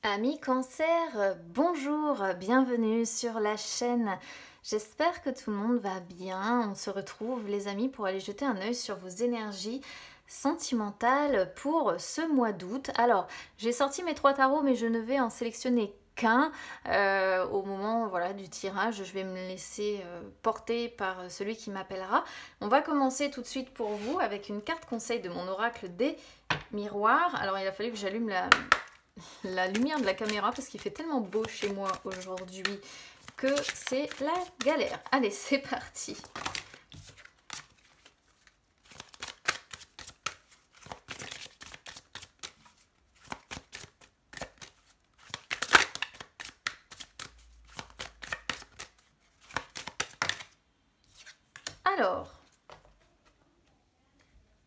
Amis Cancer, bonjour, bienvenue sur la chaîne. J'espère que tout le monde va bien. On se retrouve les amis pour aller jeter un œil sur vos énergies sentimentales pour ce mois d'août. Alors, j'ai sorti mes 3 tarots mais je ne vais en sélectionner qu'un au moment voilà, du tirage. Je vais me laisser porter par celui qui m'appellera. On va commencer tout de suite pour vous avec une carte conseil de mon oracle des miroirs. Alors, il a fallu que j'allume la lumière de la caméra parce qu'il fait tellement beau chez moi aujourd'hui que c'est la galère. Allez, c'est parti. Alors,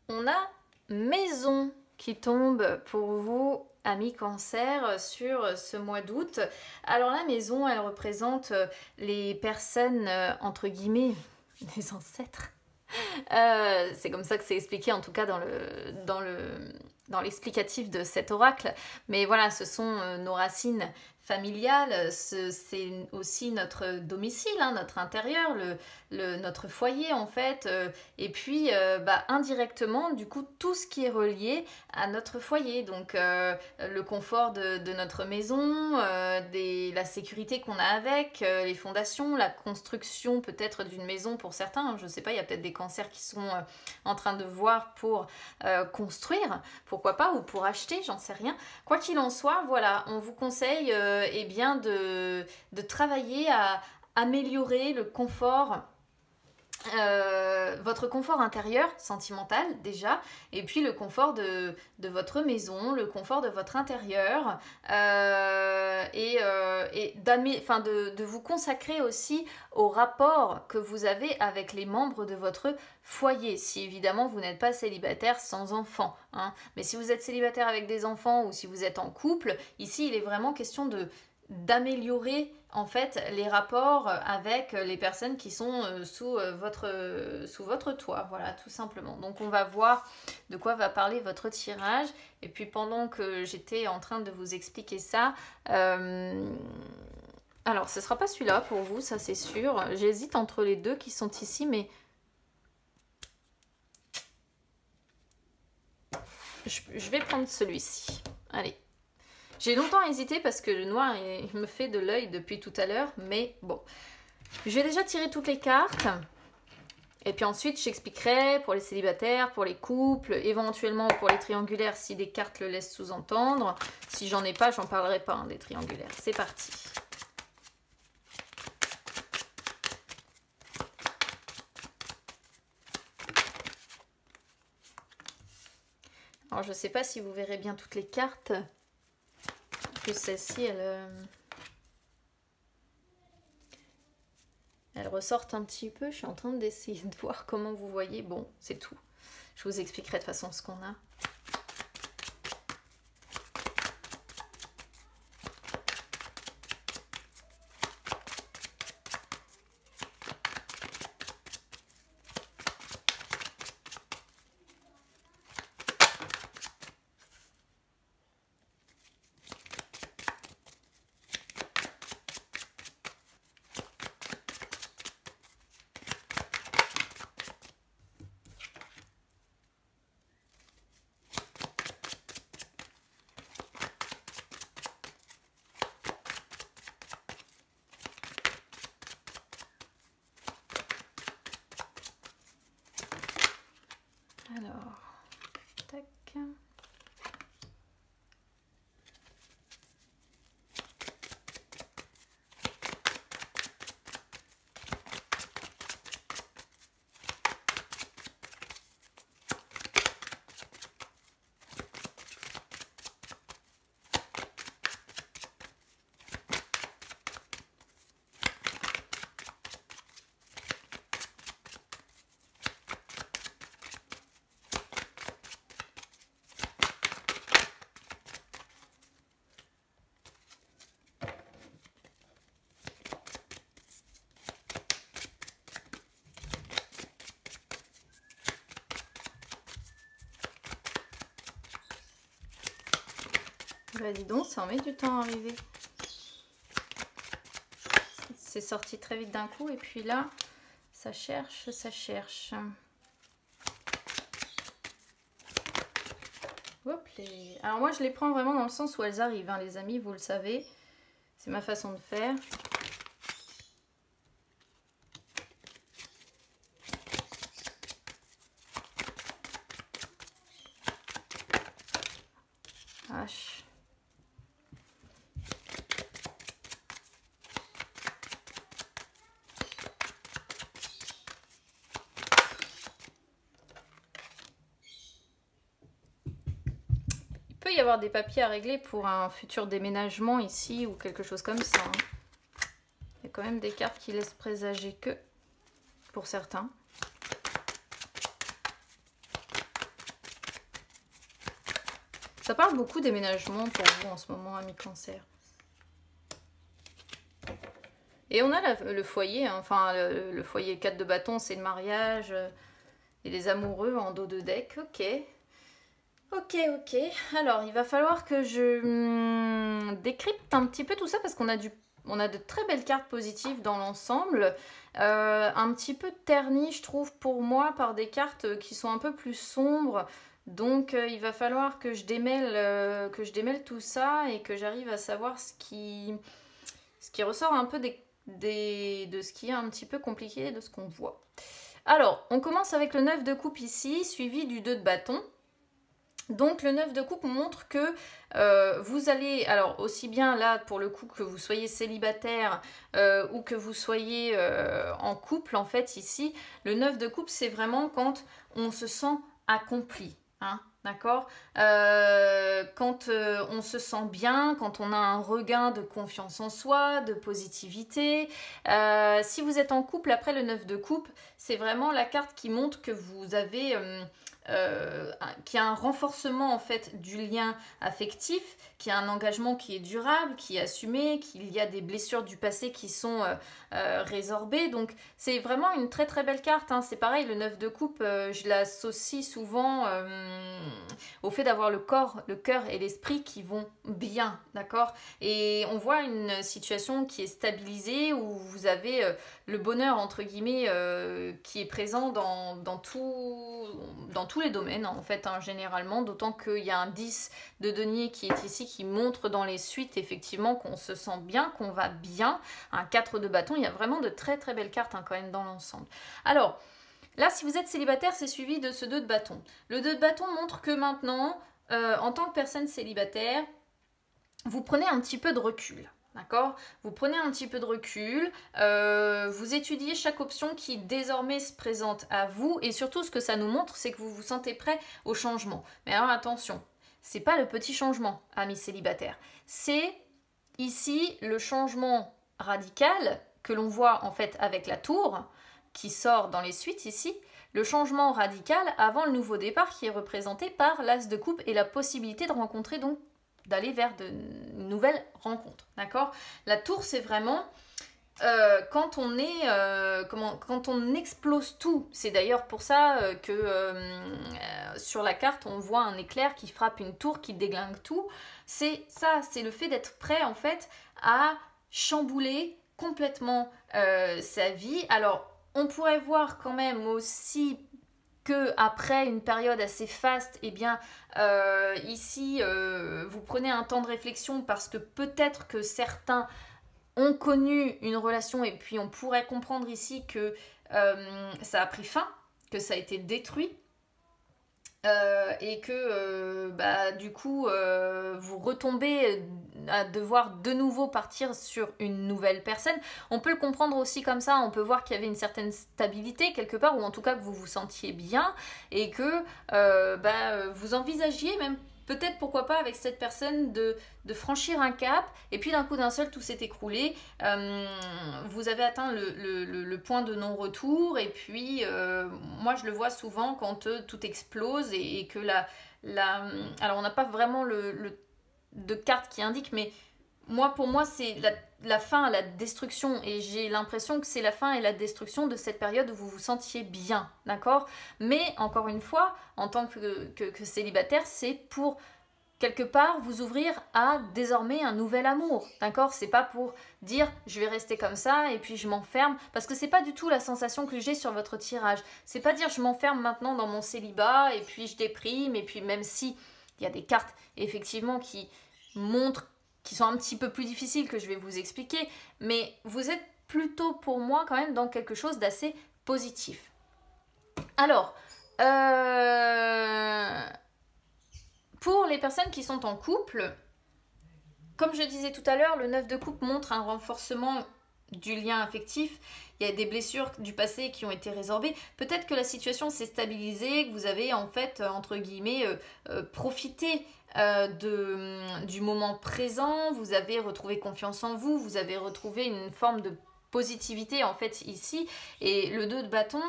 on a maison qui tombe pour vous, amis Cancer, sur ce mois d'août. Alors la maison, elle représente les personnes, entre guillemets, les ancêtres. C'est comme ça que c'est expliqué, en tout cas dans l'explicatif de cet oracle. Mais voilà, ce sont nos racines familiales, c'est aussi notre domicile, hein, notre intérieur, notre foyer en fait. Et puis indirectement, du coup, tout ce qui est relié à notre foyer. Donc le confort de notre maison, la sécurité qu'on a avec, les fondations, la construction peut-être d'une maison pour certains. Hein, je ne sais pas, il y a peut-être des cancers qui sont en train de voir pour construire, pourquoi pas, ou pour acheter, j'en sais rien. Quoi qu'il en soit, voilà, on vous conseille eh bien de travailler à améliorer le confort, votre confort intérieur, sentimental déjà, et puis le confort de votre maison, le confort de votre intérieur, de vous consacrer aussi au rapport que vous avez avec les membres de votre foyer, si évidemment vous n'êtes pas célibataire sans enfants. Hein. Mais si vous êtes célibataire avec des enfants ou si vous êtes en couple, ici il est vraiment question d'améliorer en fait les rapports avec les personnes qui sont sous votre toit, voilà, tout simplement. Donc on va voir de quoi va parler votre tirage. Et puis pendant que j'étais en train de vous expliquer ça, alors ce sera pas celui-là pour vous, ça c'est sûr. J'hésite entre les deux qui sont ici, mais je vais prendre celui-ci. Allez. J'ai longtemps hésité parce que le noir il me fait de l'œil depuis tout à l'heure, mais bon. Je vais déjà tirer toutes les cartes. Et puis ensuite, j'expliquerai pour les célibataires, pour les couples, éventuellement pour les triangulaires si des cartes le laissent sous-entendre. Si j'en ai pas, j'en parlerai pas hein, des triangulaires. C'est parti. Alors, je sais pas si vous verrez bien toutes les cartes. Que celle-ci, elle ressortent un petit peu. Je suis en train d'essayer de voir comment vous voyez. Bon, c'est tout. Je vous expliquerai de toute façon ce qu'on a. Bah dis donc, ça en met du temps à arriver. C'est sorti très vite d'un coup et puis là, ça cherche, ça cherche. Hop les... Alors moi, je les prends vraiment dans le sens où elles arrivent, hein, les amis, vous le savez. C'est ma façon de faire. H. Il peut y avoir des papiers à régler pour un futur déménagement ici ou quelque chose comme ça, hein. Il y a quand même des cartes qui laissent présager que, pour certains. Ça parle beaucoup déménagement pour vous en ce moment, amis Cancer. Et on a le foyer, hein, enfin le foyer 4 de bâton, c'est le mariage et les amoureux en dos de deck. Ok. Ok, ok. Alors, il va falloir que je décrypte un petit peu tout ça parce qu'on a de très belles cartes positives dans l'ensemble. Un petit peu ternies, je trouve, pour moi, par des cartes qui sont un peu plus sombres. Donc il va falloir que je démêle tout ça et que j'arrive à savoir ce qui ressort un peu de ce qui est un petit peu compliqué, de ce qu'on voit. Alors, on commence avec le 9 de coupe ici, suivi du 2 de bâton. Donc le 9 de coupe montre que vous allez, alors aussi bien là pour le coup que vous soyez célibataire ou que vous soyez en couple en fait ici, le 9 de coupe c'est vraiment quand on se sent accompli. Hein, d'accord, quand on se sent bien, quand on a un regain de confiance en soi, de positivité. Si vous êtes en couple, après le 9 de coupe, c'est vraiment la carte qui montre que vous avez... qu'il y a un renforcement en fait du lien affectif, qu'il y a un engagement qui est durable, qui est assumé, qu'il y a des blessures du passé qui sont résorbées. Donc c'est vraiment une très très belle carte, hein. C'est pareil, le 9 de coupe, je l'associe souvent au fait d'avoir le corps, le cœur et l'esprit qui vont bien, d'accord. Et on voit une situation qui est stabilisée où vous avez le bonheur entre guillemets qui est présent dans tous les domaines en fait, hein, généralement, d'autant qu'il y a un 10 de denier qui est ici qui montre dans les suites effectivement qu'on se sent bien, qu'on va bien. Un 4 de bâton, il y a vraiment de très très belles cartes, hein, quand même dans l'ensemble. Alors là, si vous êtes célibataire, c'est suivi de ce 2 de bâton. Le 2 de bâton montre que maintenant, en tant que personne célibataire, vous prenez un petit peu de recul. D'accord? Vous prenez un petit peu de recul, vous étudiez chaque option qui désormais se présente à vous et surtout ce que ça nous montre, c'est que vous vous sentez prêt au changement. Mais alors attention, c'est pas le petit changement, amis célibataires. C'est ici le changement radical que l'on voit en fait avec la tour qui sort dans les suites ici. Le changement radical avant le nouveau départ qui est représenté par l'as de coupe et la possibilité de rencontrer donc d'aller vers de nouvelles rencontres, d'accord? La tour, c'est vraiment quand on est, quand on explose tout. C'est d'ailleurs pour ça que sur la carte, on voit un éclair qui frappe une tour, qui déglingue tout. C'est ça, c'est le fait d'être prêt en fait à chambouler complètement sa vie. Alors, on pourrait voir quand même aussi que après une période assez faste, eh bien ici vous prenez un temps de réflexion parce que peut-être que certains ont connu une relation et puis on pourrait comprendre ici que ça a pris fin, que ça a été détruit. Et que du coup vous retombez à devoir de nouveau partir sur une nouvelle personne. On peut le comprendre aussi comme ça, on peut voir qu'il y avait une certaine stabilité quelque part, ou en tout cas que vous vous sentiez bien et que vous envisagiez même peut-être, pourquoi pas, avec cette personne de franchir un cap, et puis d'un coup d'un seul, tout s'est écroulé. Vous avez atteint le point de non-retour, et puis moi je le vois souvent quand tout explose, et que alors on n'a pas vraiment de carte qui indique, mais pour moi, c'est la fin, la destruction. Et j'ai l'impression que c'est la fin et la destruction de cette période où vous vous sentiez bien, d'accord? Mais, encore une fois, en tant que célibataire, c'est pour quelque part vous ouvrir à désormais un nouvel amour, d'accord? C'est pas pour dire je vais rester comme ça et puis je m'enferme, parce que c'est pas du tout la sensation que j'ai sur votre tirage. C'est pas dire je m'enferme maintenant dans mon célibat et puis je déprime, et puis même si il y a des cartes effectivement qui montrent, qui sont un petit peu plus difficiles que je vais vous expliquer, mais vous êtes plutôt pour moi quand même dans quelque chose d'assez positif. Alors, pour les personnes qui sont en couple, comme je disais tout à l'heure, le 9 de coupe montre un renforcement du lien affectif. Il y a des blessures du passé qui ont été résorbées. Peut-être que la situation s'est stabilisée, que vous avez en fait, entre guillemets, profité du moment présent. Vous avez retrouvé confiance en vous, vous avez retrouvé une forme de positivité en fait ici. Et le 2 de bâton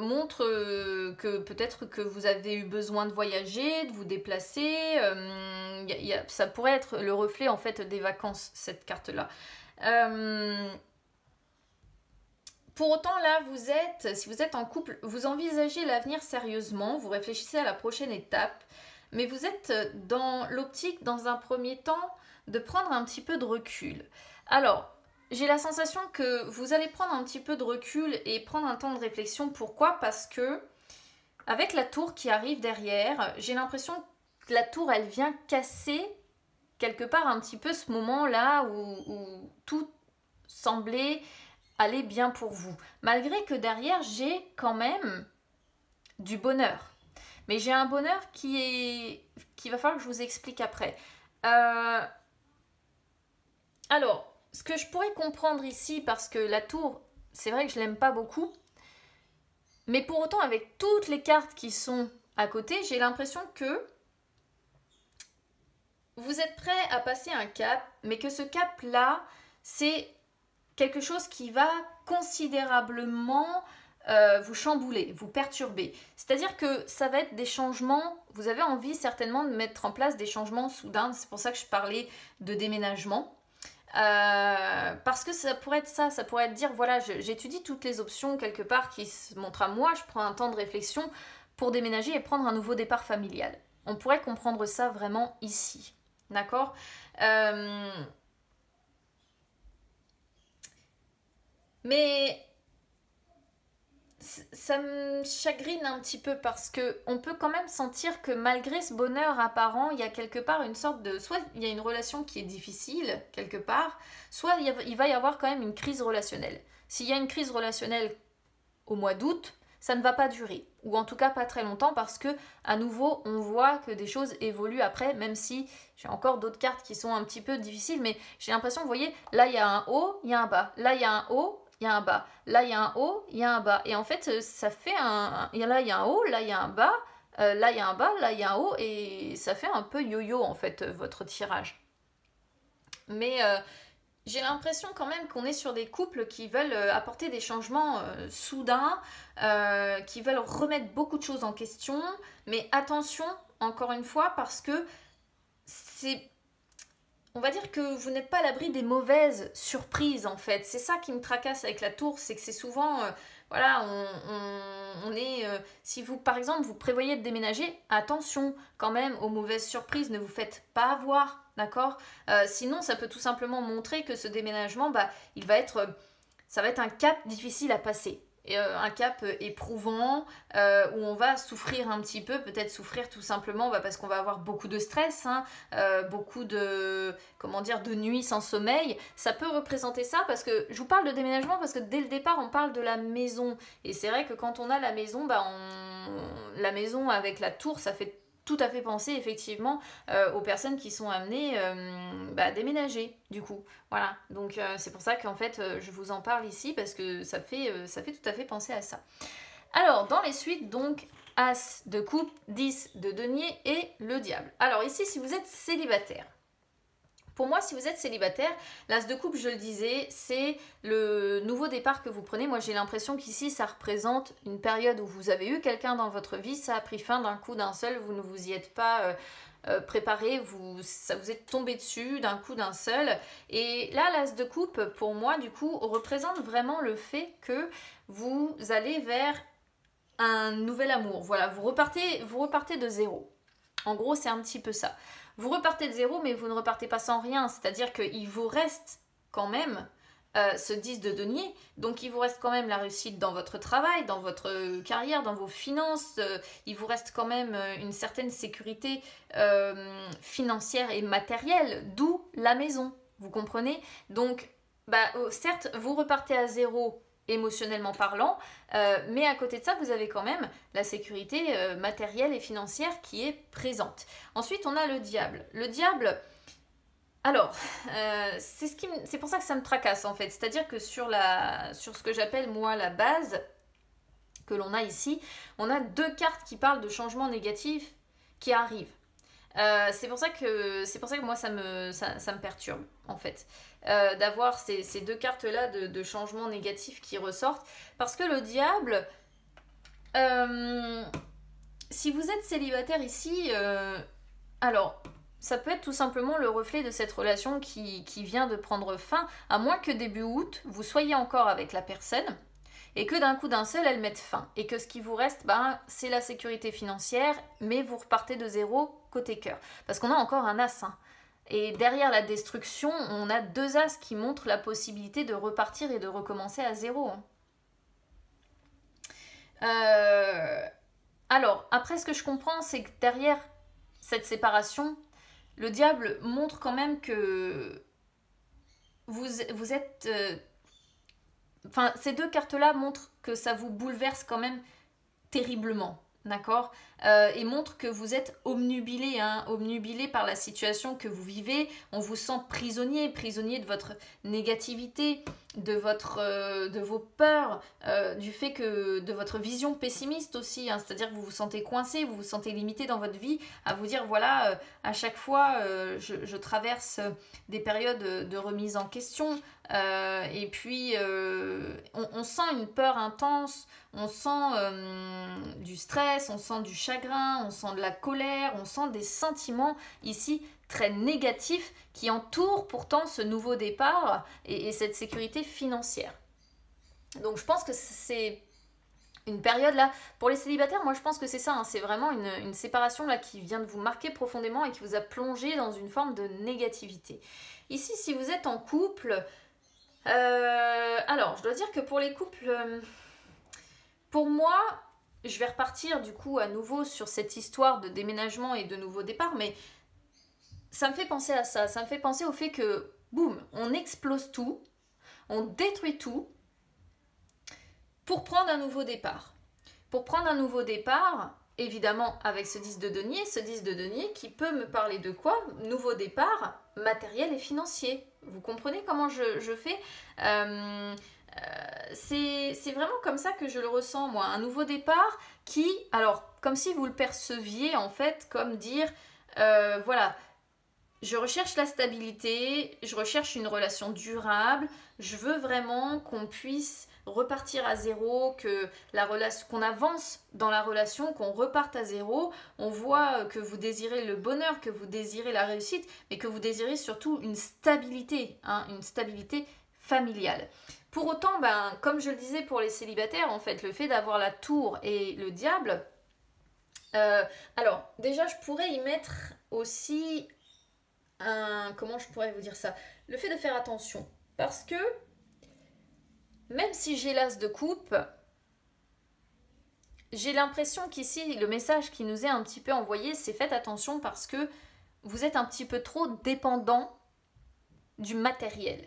montre que peut-être que vous avez eu besoin de voyager, de vous déplacer. Ça pourrait être le reflet en fait des vacances, cette carte-là. Pour autant, là, si vous êtes en couple, vous envisagez l'avenir sérieusement, vous réfléchissez à la prochaine étape, mais vous êtes dans l'optique, dans un premier temps, de prendre un petit peu de recul. Alors, j'ai la sensation que vous allez prendre un petit peu de recul et prendre un temps de réflexion. Pourquoi? Parce que, avec la tour qui arrive derrière, j'ai l'impression que la tour, elle vient casser quelque part un petit peu ce moment-là où tout semblait aller bien pour vous. Malgré que derrière, j'ai quand même du bonheur. Mais j'ai un bonheur qui va falloir que je vous explique après. Alors, ce que je pourrais comprendre ici, parce que la tour, c'est vrai que je l'aime pas beaucoup, mais pour autant, avec toutes les cartes qui sont à côté, j'ai l'impression que vous êtes prêt à passer un cap, mais que ce cap-là, c'est quelque chose qui va considérablement vous chambouler, vous perturber. C'est-à-dire que ça va être des changements, vous avez envie certainement de mettre en place des changements soudains, c'est pour ça que je parlais de déménagement. Parce que ça pourrait être ça pourrait être dire, voilà, j'étudie toutes les options quelque part qui se montrent à moi, je prends un temps de réflexion pour déménager et prendre un nouveau départ familial. On pourrait comprendre ça vraiment ici, d'accord? Mais ça me chagrine un petit peu parce que on peut quand même sentir que malgré ce bonheur apparent, il y a quelque part une sorte de... Soit il y a une relation qui est difficile, quelque part, soit il va y avoir quand même une crise relationnelle. S'il y a une crise relationnelle au mois d'août, ça ne va pas durer. Ou en tout cas pas très longtemps parce que, à nouveau, on voit que des choses évoluent après, même si j'ai encore d'autres cartes qui sont un petit peu difficiles, mais j'ai l'impression, vous voyez, là il y a un haut, il y a un bas. Là il y a un haut, il y a un bas. Là, il y a un haut, il y a un bas. Et en fait, ça fait un... Là, il y a un haut, là, il y a un bas. Là, il y a un bas, là, il y a un haut. Et ça fait un peu yo-yo, en fait, votre tirage. Mais j'ai l'impression quand même qu'on est sur des couples qui veulent apporter des changements soudains, qui veulent remettre beaucoup de choses en question. Mais attention, encore une fois, parce que c'est... On va dire que vous n'êtes pas à l'abri des mauvaises surprises en fait. C'est ça qui me tracasse avec la tour, c'est que c'est souvent, voilà, on est... si vous, par exemple, vous prévoyez de déménager, attention quand même aux mauvaises surprises, ne vous faites pas avoir, d'accord? Sinon, ça peut tout simplement montrer que ce déménagement, bah, ça va être un cap difficile à passer. Un cap éprouvant où on va souffrir un petit peu, peut-être souffrir tout simplement parce qu'on va avoir beaucoup de stress, hein, beaucoup de, comment dire, de nuits sans sommeil. Ça peut représenter ça parce que je vous parle de déménagement parce que dès le départ on parle de la maison et c'est vrai que quand on a la maison, la maison avec la tour, ça fait tout à fait penser effectivement aux personnes qui sont amenées à déménager du coup. Voilà, donc c'est pour ça qu'en fait je vous en parle ici parce que ça fait tout à fait penser à ça. Alors dans les suites donc As de coupe, 10 de denier et le diable. Alors ici si vous êtes célibataire, pour moi, si vous êtes célibataire, l'as de coupe, je le disais, c'est le nouveau départ que vous prenez. Moi, j'ai l'impression qu'ici, ça représente une période où vous avez eu quelqu'un dans votre vie, ça a pris fin d'un coup, d'un seul, vous ne vous y êtes pas préparé, ça vous est tombé dessus d'un coup, d'un seul. Et là, l'as de coupe, pour moi, du coup, représente vraiment le fait que vous allez vers un nouvel amour. Voilà, vous repartez de zéro. En gros, c'est un petit peu ça. Vous repartez de zéro, mais vous ne repartez pas sans rien. C'est-à-dire qu'il vous reste quand même ce 10 de denier. Donc, il vous reste quand même la réussite dans votre travail, dans votre carrière, dans vos finances. Il vous reste quand même une certaine sécurité financière et matérielle, d'où la maison. Vous comprenez? Donc, certes, vous repartez à zéro émotionnellement parlant, mais à côté de ça, vous avez quand même la sécurité matérielle et financière qui est présente. Ensuite, on a le diable. Le diable, alors, c'est pour ça que ça me tracasse en fait. C'est-à-dire que sur ce que j'appelle moi la base que l'on a ici, on a 2 cartes qui parlent de changements négatifs qui arrivent. C'est pour ça que moi ça me perturbe en fait d'avoir ces 2 cartes là de changements négatifs qui ressortent, parce que le diable, si vous êtes célibataire ici, alors ça peut être tout simplement le reflet de cette relation qui vient de prendre fin, à moins que début août vous soyez encore avec la personne et que d'un coup d'un seul elle mette fin, et que ce qui vous reste, c'est la sécurité financière, mais vous repartez de zéro côté cœur, parce qu'on a encore un as, hein. Et derrière la destruction, on a 2 as qui montrent la possibilité de repartir et de recommencer à zéro, hein. Alors, après, ce que je comprends, c'est que derrière cette séparation, le diable montre quand même que vous êtes... Enfin, ces 2 cartes-là montrent que ça vous bouleverse quand même terriblement, d'accord, et montre que vous êtes obnubilé, hein, obnubilé par la situation que vous vivez. On vous sent prisonnier de votre négativité, de vos peurs, du fait que de votre vision pessimiste aussi, hein, c'est-à-dire que vous vous sentez coincé, vous vous sentez limité dans votre vie, à vous dire voilà, à chaque fois je traverse des périodes de remise en question, et puis on sent une peur intense, on sent du stress, on sent du chagrin, on sent de la colère, on sent des sentiments ici très négatifs qui entourent pourtant ce nouveau départ et cette sécurité financière. Donc je pense que c'est une période là, pour les célibataires, moi je pense que c'est ça, hein, c'est vraiment une séparation là qui vient de vous marquer profondément et qui vous a plongé dans une forme de négativité. Ici, si vous êtes en couple, alors je dois dire que pour les couples, pour moi, je vais repartir du coup à nouveau sur cette histoire de déménagement et de nouveau départ, mais ça me fait penser à ça, ça me fait penser au fait que, boum, on explose tout, on détruit tout pour prendre un nouveau départ. Pour prendre un nouveau départ, évidemment avec ce 10 de denier qui peut me parler de quoi? Nouveau départ matériel et financier. Vous comprenez comment je fais? C'est vraiment comme ça que je le ressens moi, un nouveau départ qui, alors comme si vous le perceviez en fait comme dire, voilà, je recherche la stabilité, je recherche une relation durable, je veux vraiment qu'on puisse repartir à zéro, que qu'on avance dans la relation, qu'on reparte à zéro. On voit que vous désirez le bonheur, que vous désirez la réussite, mais que vous désirez surtout une stabilité, hein, une stabilité familiale. Pour autant, comme je le disais pour les célibataires, en fait, le fait d'avoir la tour et le diable, alors déjà je pourrais y mettre aussi comment je pourrais vous dire ça, le fait de faire attention, parce que même si j'ai l'as de coupe, j'ai l'impression qu'ici le message qui nous est un petit peu envoyé, c'est faites attention parce que vous êtes un petit peu trop dépendant du matériel.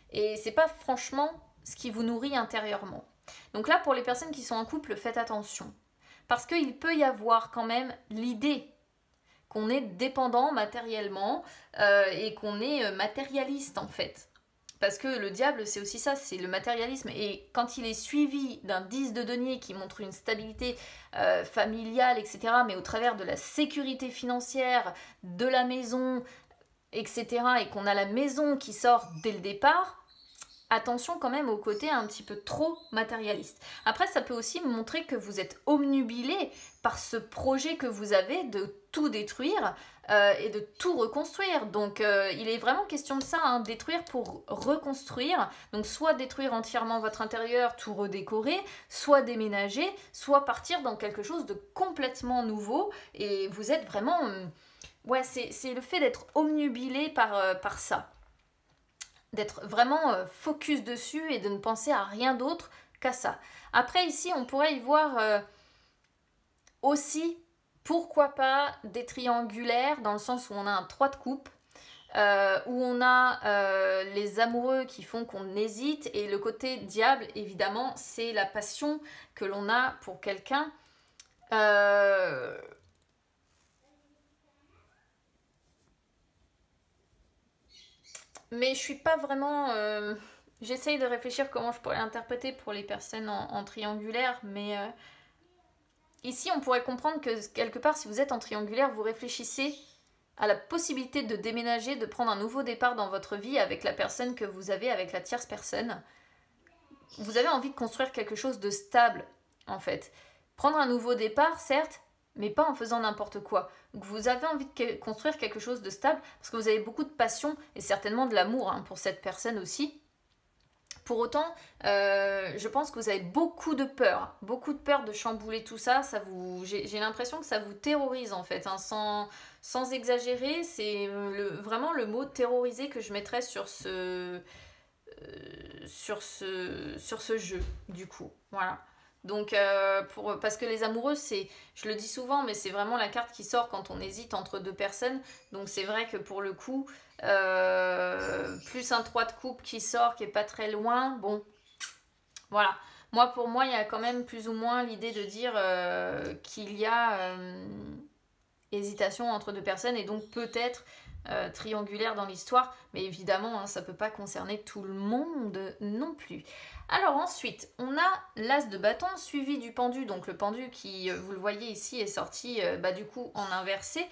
Et c'est pas franchement ce qui vous nourrit intérieurement. Donc là, pour les personnes qui sont en couple, faites attention. Parce qu'il peut y avoir quand même l'idée qu'on est dépendant matériellement et qu'on est matérialiste en fait. Parce que le diable, c'est aussi ça, c'est le matérialisme. Et quand il est suivi d'un 10 de denier qui montre une stabilité familiale, etc., mais au travers de la sécurité financière, de la maison, etc., et qu'on a la maison qui sort dès le départ, attention quand même au côté un petit peu trop matérialiste. Après, ça peut aussi montrer que vous êtes obnubilé par ce projet que vous avez de tout détruire et de tout reconstruire. Donc il est vraiment question de ça, hein, détruire pour reconstruire. Donc soit détruire entièrement votre intérieur, tout redécorer, soit déménager, soit partir dans quelque chose de complètement nouveau. Et vous êtes vraiment... ouais, c'est le fait d'être omnubilé par ça. D'être vraiment focus dessus et de ne penser à rien d'autre qu'à ça. Après ici, on pourrait y voir aussi, pourquoi pas, des triangulaires, dans le sens où on a un 3 de coupe, où on a les amoureux qui font qu'on hésite, et le côté diable, évidemment, c'est la passion que l'on a pour quelqu'un. Mais je suis pas vraiment... j'essaye de réfléchir comment je pourrais l'interpréter pour les personnes en triangulaire, mais ici on pourrait comprendre que quelque part, si vous êtes en triangulaire, vous réfléchissez à la possibilité de déménager, de prendre un nouveau départ dans votre vie avec la personne que vous avez, avec la tierce personne. Vous avez envie de construire quelque chose de stable, en fait. Prendre un nouveau départ, certes, mais pas en faisant n'importe quoi. Donc vous avez envie de construire quelque chose de stable parce que vous avez beaucoup de passion et certainement de l'amour, hein, pour cette personne aussi. Pour autant, je pense que vous avez beaucoup de peur de chambouler tout ça. J'ai l'impression que ça vous terrorise en fait, hein, sans exagérer. C'est vraiment le mot terroriser que je mettrais sur ce jeu, du coup. Voilà. Donc, parce que les amoureux, je le dis souvent, mais c'est vraiment la carte qui sort quand on hésite entre deux personnes. Donc c'est vrai que pour le coup, plus un 3 de coupe qui sort, qui est pas très loin, bon, voilà. Pour moi, il y a quand même plus ou moins l'idée de dire qu'il y a hésitation entre deux personnes et donc peut-être triangulaire dans l'histoire, mais évidemment, hein, ça peut pas concerner tout le monde non plus. Alors ensuite, on a l'as de bâton suivi du pendu, donc le pendu qui, vous le voyez ici, est sorti du coup en inversé.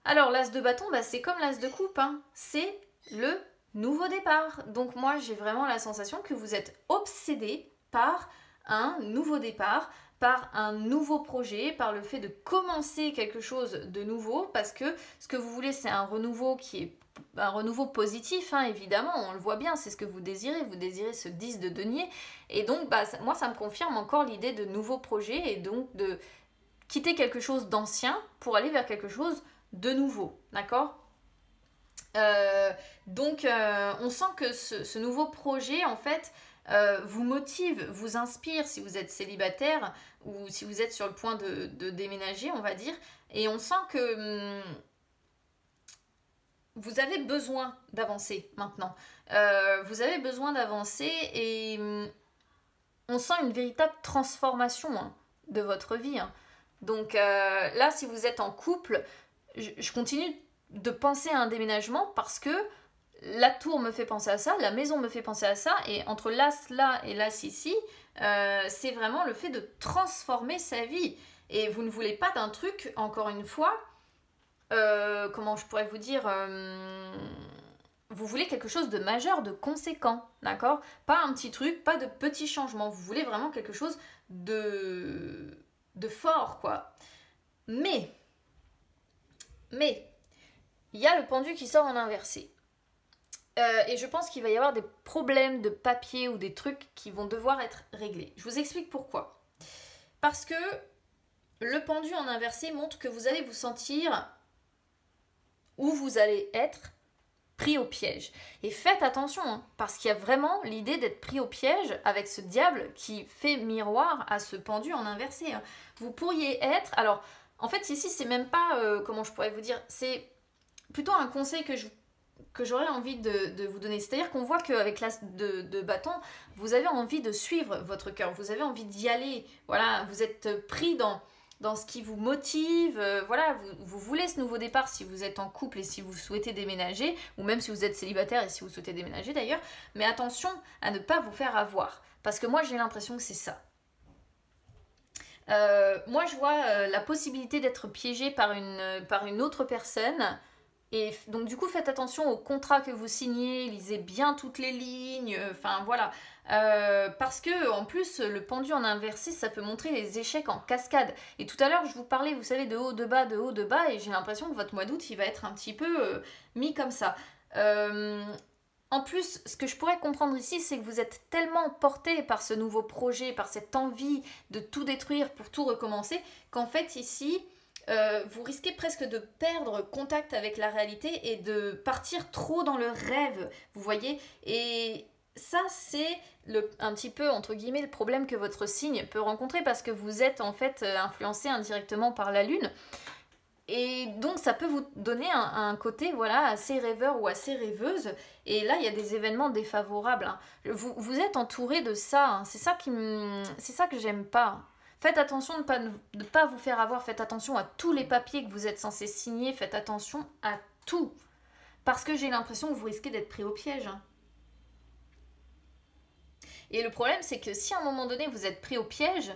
Alors l'as de bâton, c'est comme l'as de coupe, hein. C'est le nouveau départ. Donc moi j'ai vraiment la sensation que vous êtes obsédé par un nouveau départ, par un nouveau projet, par le fait de commencer quelque chose de nouveau, parce que ce que vous voulez, c'est un renouveau qui est un renouveau positif, hein, évidemment, on le voit bien, c'est ce que vous désirez ce 10 de denier, et donc moi ça me confirme encore l'idée de nouveaux projets, et donc de quitter quelque chose d'ancien pour aller vers quelque chose de nouveau, d'accord ? Donc on sent que ce nouveau projet, en fait, vous motive, vous inspire si vous êtes célibataire ou si vous êtes sur le point de déménager, on va dire, et on sent que vous avez besoin d'avancer maintenant. Vous avez besoin d'avancer et on sent une véritable transformation, hein, de votre vie, hein. Donc là, si vous êtes en couple, je continue de penser à un déménagement parce que la tour me fait penser à ça, la maison me fait penser à ça, et entre l'as là et l'as ici, c'est vraiment le fait de transformer sa vie. Et vous ne voulez pas d'un truc, encore une fois, comment je pourrais vous dire, vous voulez quelque chose de majeur, de conséquent, d'accord ? Pas un petit truc, pas de petits changements, vous voulez vraiment quelque chose de fort, quoi. Mais, il y a le pendu qui sort en inversé. Et je pense qu'il va y avoir des problèmes de papier ou des trucs qui vont devoir être réglés. Je vous explique pourquoi. Parce que le pendu en inversé montre que vous allez vous sentir, ou vous allez être pris au piège. Et faites attention, hein, parce qu'il y a vraiment l'idée d'être pris au piège avec ce diable qui fait miroir à ce pendu en inversé, hein. Vous pourriez être... Alors, en fait, ici, c'est même pas... comment je pourrais vous dire ? C'est plutôt un conseil que j'aurais envie de vous donner. C'est-à-dire qu'on voit qu'avec l'as de bâton, vous avez envie de suivre votre cœur, vous avez envie d'y aller. Voilà, vous êtes pris dans ce qui vous motive. Voilà, vous voulez ce nouveau départ si vous êtes en couple et si vous souhaitez déménager, ou même si vous êtes célibataire et si vous souhaitez déménager d'ailleurs. Mais attention à ne pas vous faire avoir, parce que moi j'ai l'impression que c'est ça. Moi je vois la possibilité d'être piégé par une autre personne, Et donc du coup, faites attention au contrat que vous signez, lisez bien toutes les lignes, enfin voilà. Parce que en plus, le pendu en inversé, ça peut montrer les échecs en cascade. Et tout à l'heure, je vous parlais, vous savez, de haut, de haut, de bas, et j'ai l'impression que votre mois d'août, il va être un petit peu mis comme ça. En plus, ce que je pourrais comprendre ici, c'est que vous êtes tellement porté par ce nouveau projet, par cette envie de tout détruire pour tout recommencer, qu'en fait ici, vous risquez presque de perdre contact avec la réalité et de partir trop dans le rêve, vous voyez. Et ça, c'est un petit peu, entre guillemets, le problème que votre signe peut rencontrer parce que vous êtes en fait influencé indirectement par la Lune. Et donc ça peut vous donner un côté voilà, assez rêveur ou assez rêveuse. Et là, il y a des événements défavorables. Hein. Vous êtes entouré de ça. Hein. C'est ça que j'aime pas. Faites attention de ne pas vous faire avoir. Faites attention à tous les papiers que vous êtes censé signer. Faites attention à tout. Parce que j'ai l'impression que vous risquez d'être pris au piège. Hein. Et le problème, c'est que si à un moment donné, vous êtes pris au piège,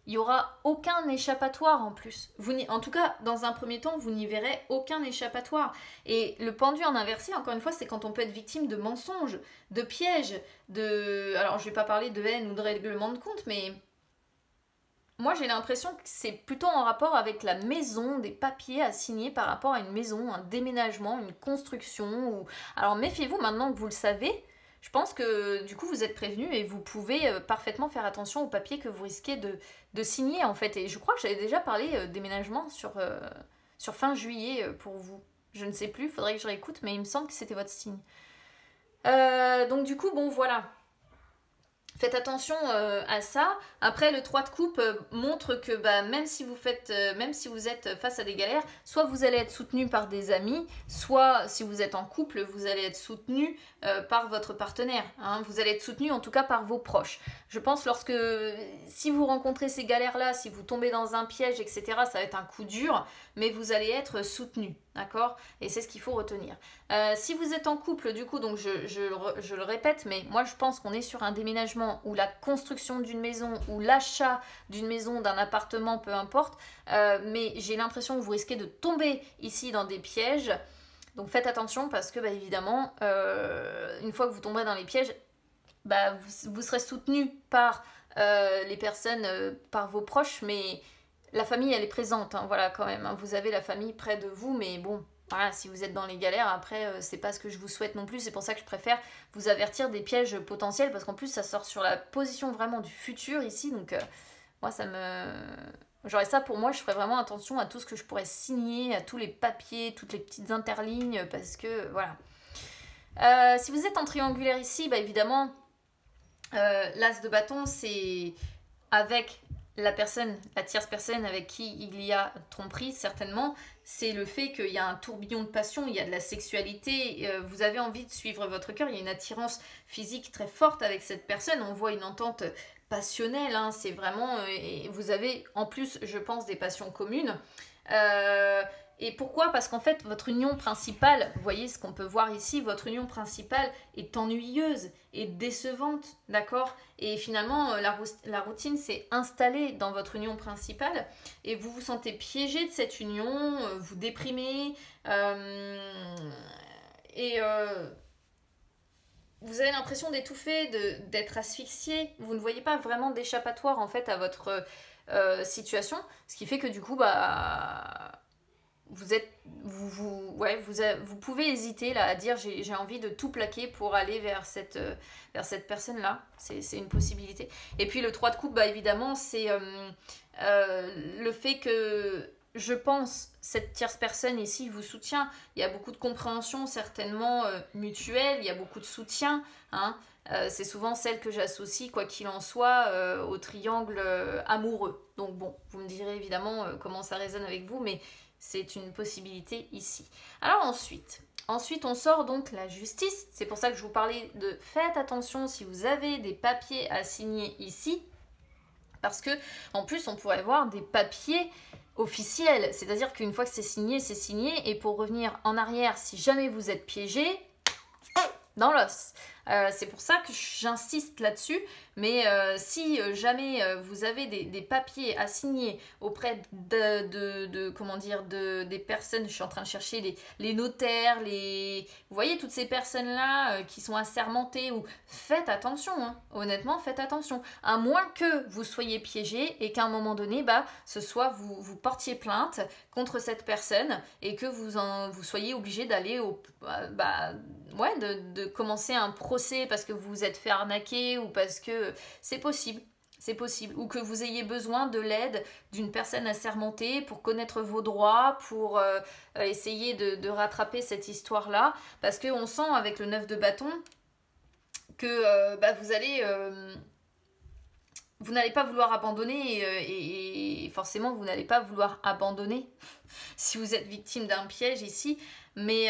il n'y aura aucun échappatoire en plus. En tout cas, dans un premier temps, vous n'y verrez aucun échappatoire. Et le pendu en inversé, encore une fois, c'est quand on peut être victime de mensonges, de pièges, Alors, je ne vais pas parler de haine ou de règlement de compte, mais moi, j'ai l'impression que c'est plutôt en rapport avec la maison, des papiers à signer par rapport à une maison, un déménagement, une construction. Alors, méfiez-vous maintenant que vous le savez. Je pense que du coup vous êtes prévenu et vous pouvez parfaitement faire attention aux papiers que vous risquez de signer en fait. Et je crois que j'avais déjà parlé déménagement sur fin juillet pour vous. Je ne sais plus, il faudrait que je réécoute, mais il me semble que c'était votre signe. Donc du coup, bon voilà. Faites attention à ça. Après, le 3 de coupe montre que même si vous êtes face à des galères, soit vous allez être soutenu par des amis, soit si vous êtes en couple, vous allez être soutenu par votre partenaire. Hein. Vous allez être soutenu en tout cas par vos proches. Je pense si vous rencontrez ces galères-là, si vous tombez dans un piège, etc., ça va être un coup dur, mais vous allez être soutenu. D'accord? Et c'est ce qu'il faut retenir. Si vous êtes en couple, du coup, donc je le répète, mais moi je pense qu'on est sur un déménagement ou la construction d'une maison ou l'achat d'une maison, d'un appartement, peu importe. Mais j'ai l'impression que vous risquez de tomber ici dans des pièges. Donc faites attention parce que, évidemment, une fois que vous tomberez dans les pièges, vous serez soutenu par les personnes, par vos proches, mais la famille, elle est présente, hein, voilà, quand même. Hein. Vous avez la famille près de vous, mais bon, voilà, si vous êtes dans les galères, après, c'est pas ce que je vous souhaite non plus. C'est pour ça que je préfère vous avertir des pièges potentiels, parce qu'en plus, ça sort sur la position vraiment du futur ici. Donc, moi, J'aurais ça pour moi, je ferais vraiment attention à tout ce que je pourrais signer, à tous les papiers, toutes les petites interlignes, parce que, voilà. Si vous êtes en triangulaire ici, évidemment, l'as de bâton, c'est avec la tierce personne avec qui il y a tromperie, certainement, c'est le fait qu'il y a un tourbillon de passion, il y a de la sexualité, vous avez envie de suivre votre cœur, il y a une attirance physique très forte avec cette personne, on voit une entente passionnelle, hein, c'est vraiment... et vous avez en plus, je pense, des passions communes. Et pourquoi? Parce qu'en fait, votre union principale, vous voyez ce qu'on peut voir ici, votre union principale est ennuyeuse et décevante, d'accord? Et finalement, la routine s'est installée dans votre union principale et vous vous sentez piégé de cette union, vous déprimez vous avez l'impression d'étouffer, d'être asphyxié. Vous ne voyez pas vraiment d'échappatoire en fait à votre situation, ce qui fait que du coup, vous pouvez hésiter là à dire j'ai envie de tout plaquer pour aller vers cette personne-là. C'est une possibilité. Et puis le 3 de coupe, évidemment, c'est le fait que je pense cette tierce personne ici vous soutient. Il y a beaucoup de compréhension certainement mutuelle, il y a beaucoup de soutien. Hein. C'est souvent celle que j'associe, quoi qu'il en soit, au triangle amoureux. Donc bon, vous me direz évidemment comment ça résonne avec vous, mais c'est une possibilité ici. Alors ensuite, on sort donc la justice. C'est pour ça que je vous parlais de faites attention si vous avez des papiers à signer ici. Parce que en plus, on pourrait voir des papiers officiels. C'est-à-dire qu'une fois que c'est signé, et pour revenir en arrière, si jamais vous êtes piégé, dans l'os. C'est pour ça que j'insiste là-dessus, mais si jamais vous avez des papiers à signer auprès comment dire, des personnes, je suis en train de chercher les notaires, vous voyez toutes ces personnes-là qui sont assermentées, ou faites attention, hein, honnêtement, faites attention, à moins que vous soyez piégé et qu'à un moment donné, ce soit vous portiez plainte contre cette personne et que vous soyez obligé d'aller de commencer un procès parce que vous vous êtes fait arnaquer, ou parce que c'est possible, ou que vous ayez besoin de l'aide d'une personne assermentée pour connaître vos droits, pour essayer de rattraper cette histoire-là, parce qu'on sent avec le 9 de bâton que vous n'allez pas vouloir abandonner, et forcément vous n'allez pas vouloir abandonner si vous êtes victime d'un piège ici, mais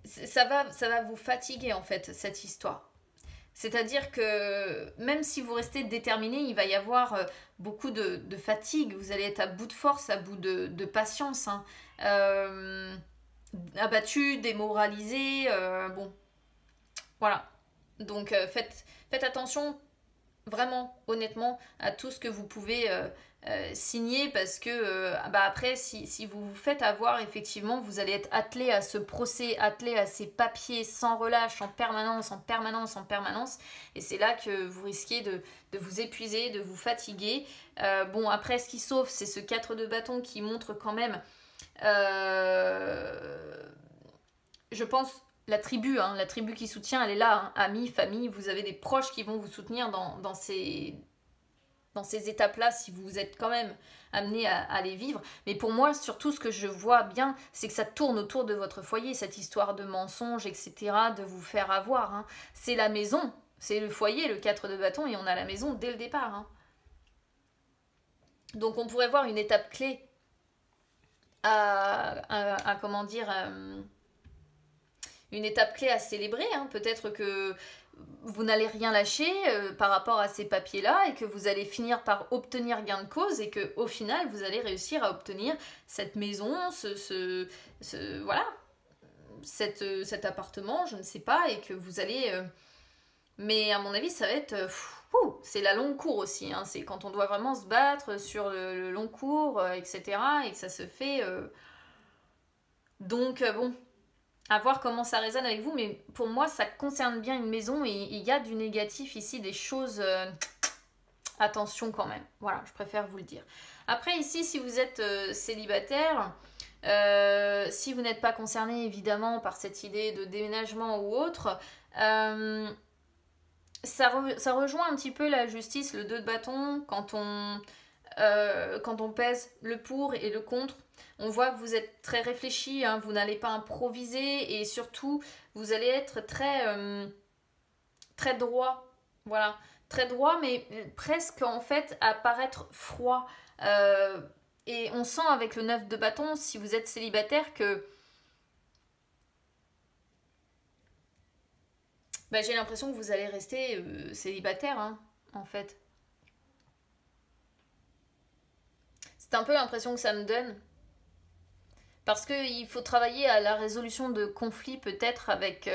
ça va vous fatiguer en fait, cette histoire. C'est-à-dire que même si vous restez déterminé, il va y avoir beaucoup de fatigue, vous allez être à bout de force, à bout de patience, hein. Abattu, démoralisé, bon, voilà. Donc faites attention, vraiment, honnêtement, à tout ce que vous pouvez signer, parce que après, si vous vous faites avoir, effectivement, vous allez être attelé à ce procès, attelé à ces papiers sans relâche, en permanence, et c'est là que vous risquez de vous épuiser, de vous fatiguer. Bon, après, ce qui sauve, c'est ce 4 de bâton qui montre quand même, je pense, la tribu qui soutient, elle est là, hein. Amis, famille, vous avez des proches qui vont vous soutenir dans ces étapes-là, si vous êtes quand même amené à les vivre. Mais pour moi, surtout, ce que je vois bien, c'est que ça tourne autour de votre foyer, cette histoire de mensonges, etc., de vous faire avoir, hein. C'est la maison, c'est le foyer, le 4 de bâton, et on a la maison dès le départ, hein. Donc on pourrait voir une étape clé comment dire, une étape clé à célébrer, hein. Peut-être que vous n'allez rien lâcher par rapport à ces papiers-là, et que vous allez finir par obtenir gain de cause, et que au final vous allez réussir à obtenir cette maison, voilà, cet appartement, je ne sais pas, et que vous allez mais à mon avis ça va être c'est la longue cour aussi, hein. C'est quand on doit vraiment se battre sur le long cours, etc., et que ça se fait donc bon, à voir comment ça résonne avec vous, mais pour moi ça concerne bien une maison, et il y a du négatif ici, des choses, attention quand même, voilà, je préfère vous le dire. Après ici, si vous êtes célibataire, si vous n'êtes pas concerné évidemment par cette idée de déménagement ou autre, ça rejoint un petit peu la justice, le 2 de bâton, quand on pèse le pour et le contre. On voit que vous êtes très réfléchi, hein, vous n'allez pas improviser, et surtout vous allez être très droit, voilà, très droit, mais presque en fait à paraître froid. Et on sent avec le 9 de bâton, si vous êtes célibataire, que j'ai l'impression que vous allez rester célibataire, hein, en fait. C'est un peu l'impression que ça me donne. Parce qu'il faut travailler à la résolution de conflits, peut-être, avec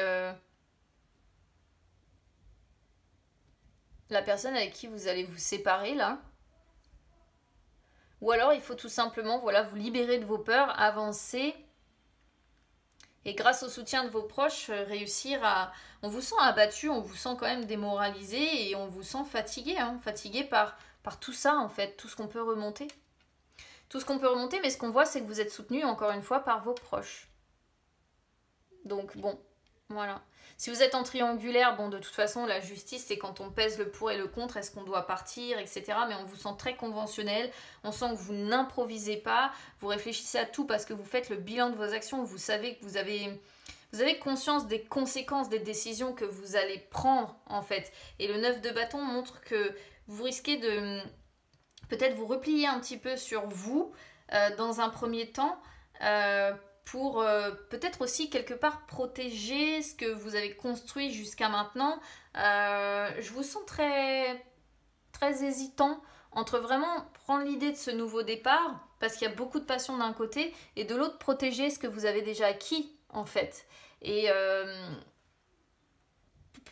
la personne avec qui vous allez vous séparer, là. Ou alors il faut tout simplement, voilà, vous libérer de vos peurs, avancer, et grâce au soutien de vos proches, réussir à... On vous sent abattu, on vous sent quand même démoralisé, et on vous sent fatigué, hein, fatigué par tout ça, en fait, tout ce qu'on peut remonter. Tout ce qu'on peut remonter, mais ce qu'on voit, c'est que vous êtes soutenu, encore une fois, par vos proches. Donc bon, voilà. Si vous êtes en triangulaire, bon, de toute façon, la justice, c'est quand on pèse le pour et le contre, est-ce qu'on doit partir, etc. Mais on vous sent très conventionnel, on sent que vous n'improvisez pas, vous réfléchissez à tout parce que vous faites le bilan de vos actions, vous savez que vous avez conscience des conséquences des décisions que vous allez prendre, en fait. Et le 9 de bâton montre que vous risquez de peut-être vous replier un petit peu sur vous dans un premier temps, pour peut-être aussi quelque part protéger ce que vous avez construit jusqu'à maintenant. Je vous sens très, très hésitant entre vraiment prendre l'idée de ce nouveau départ, parce qu'il y a beaucoup de passion d'un côté, et de l'autre protéger ce que vous avez déjà acquis, en fait. Et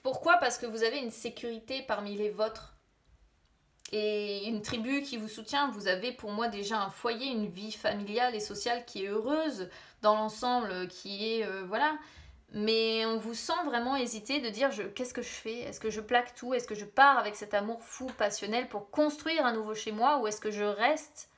pourquoi? Parce que vous avez une sécurité parmi les vôtres. Et une tribu qui vous soutient, vous avez pour moi déjà un foyer, une vie familiale et sociale qui est heureuse dans l'ensemble, qui est, voilà. Mais on vous sent vraiment hésiter de dire qu'est-ce que je fais? Est-ce que je plaque tout? Est-ce que je pars avec cet amour fou, passionnel pour construire un nouveau chez moi? Ou est-ce que je reste?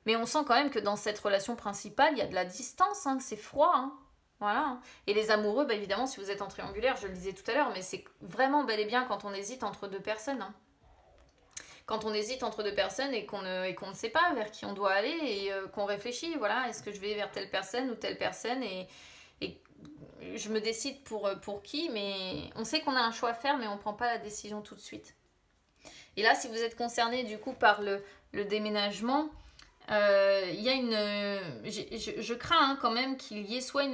Mais on sent quand même que dans cette relation principale, il y a de la distance, hein, c'est froid, hein. Voilà. Et les amoureux, bah évidemment, si vous êtes en triangulaire, je le disais tout à l'heure, mais c'est vraiment bel et bien quand on hésite entre deux personnes, hein. Quand on hésite entre deux personnes et qu'on ne sait pas vers qui on doit aller et qu'on réfléchit, voilà, est-ce que je vais vers telle personne ou telle personne et je me décide pour qui, mais on sait qu'on a un choix à faire, mais on ne prend pas la décision tout de suite. Et là, si vous êtes concerné du coup par le déménagement, il y a je crains hein, quand même qu'il y ait soit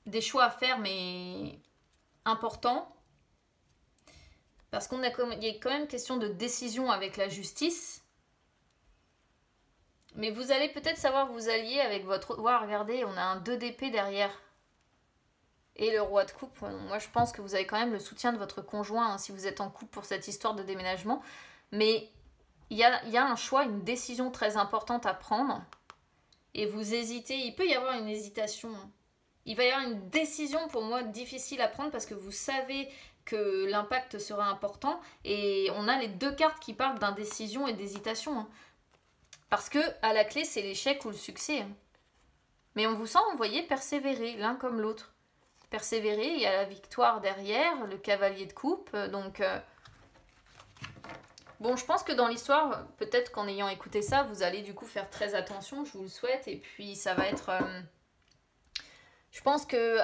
des choix à faire, mais importants, parce qu'il y a quand même question de décision avec la justice. Mais vous allez peut-être savoir vous allier avec votre... Wow, regardez, on a un 2 d'épée derrière. Et le roi de coupe. Moi, je pense que vous avez quand même le soutien de votre conjoint hein, si vous êtes en couple pour cette histoire de déménagement. Mais il y a un choix, une décision très importante à prendre. Et vous hésitez. Il peut y avoir une hésitation. Il va y avoir une décision pour moi difficile à prendre parce que vous savez que l'impact sera important. Et on a les deux cartes qui parlent d'indécision et d'hésitation. Hein. Parce que à la clé, c'est l'échec ou le succès. Hein. Mais on vous sent, vous voyez, persévérer l'un comme l'autre. Persévérer, il y a la victoire derrière, le cavalier de coupe. Donc, bon, je pense que dans l'histoire, peut-être qu'en ayant écouté ça, vous allez du coup faire très attention, je vous le souhaite. Et puis, ça va être... je pense que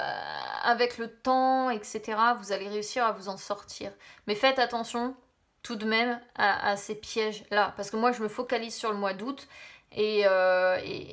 avec le temps, etc., vous allez réussir à vous en sortir. Mais faites attention tout de même à ces pièges-là. Parce que moi, je me focalise sur le mois d'août. Et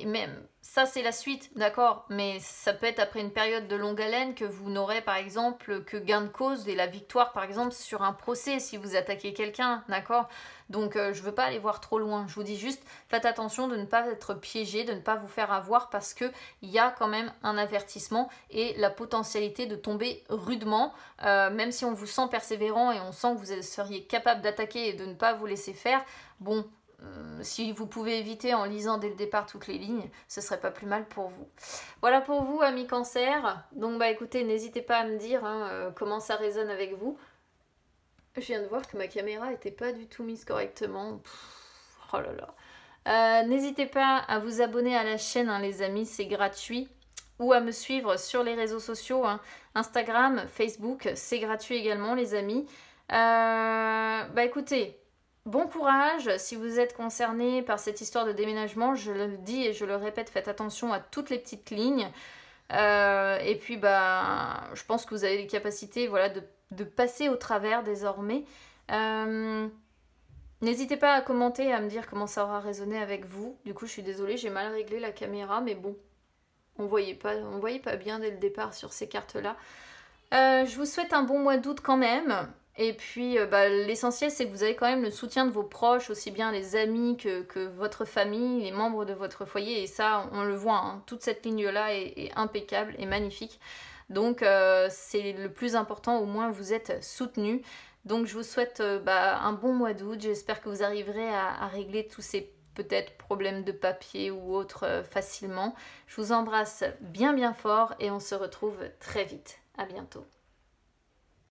même, ça c'est la suite, d'accord, mais ça peut être après une période de longue haleine que vous n'aurez par exemple que gain de cause et la victoire par exemple sur un procès si vous attaquez quelqu'un, d'accord. Donc je veux pas aller voir trop loin, je vous dis juste faites attention de ne pas être piégé, de ne pas vous faire avoir parce que il y a quand même un avertissement et la potentialité de tomber rudement, même si on vous sent persévérant et on sent que vous seriez capable d'attaquer et de ne pas vous laisser faire, bon... si vous pouvez éviter en lisant dès le départ toutes les lignes, ce serait pas plus mal pour vous. Voilà pour vous, amis cancer. Donc bah écoutez, n'hésitez pas à me dire hein, comment ça résonne avec vous. Je viens de voir que ma caméra était pas du tout mise correctement. Oh là là. N'hésitez pas à vous abonner à la chaîne, hein, les amis, c'est gratuit. Ou à me suivre sur les réseaux sociaux, hein, Instagram, Facebook, c'est gratuit également, les amis. Bah écoutez... Bon courage, si vous êtes concerné par cette histoire de déménagement, je le dis et je le répète, faites attention à toutes les petites lignes. Et puis, bah, je pense que vous avez les capacités voilà, de passer au travers désormais. N'hésitez pas à commenter, à me dire comment ça aura résonné avec vous. Du coup, je suis désolée, j'ai mal réglé la caméra, mais bon, on voyait pas bien dès le départ sur ces cartes-là. Je vous souhaite un bon mois d'août quand même. Et puis, bah, l'essentiel, c'est que vous avez quand même le soutien de vos proches, aussi bien les amis que votre famille, les membres de votre foyer. Et ça, on le voit, hein, toute cette ligne-là est impeccable et magnifique. Donc, c'est le plus important, au moins, vous êtes soutenus. Donc, je vous souhaite bah, un bon mois d'août. J'espère que vous arriverez à régler tous ces peut-être problèmes de papier ou autres facilement. Je vous embrasse bien bien fort et on se retrouve très vite. À bientôt.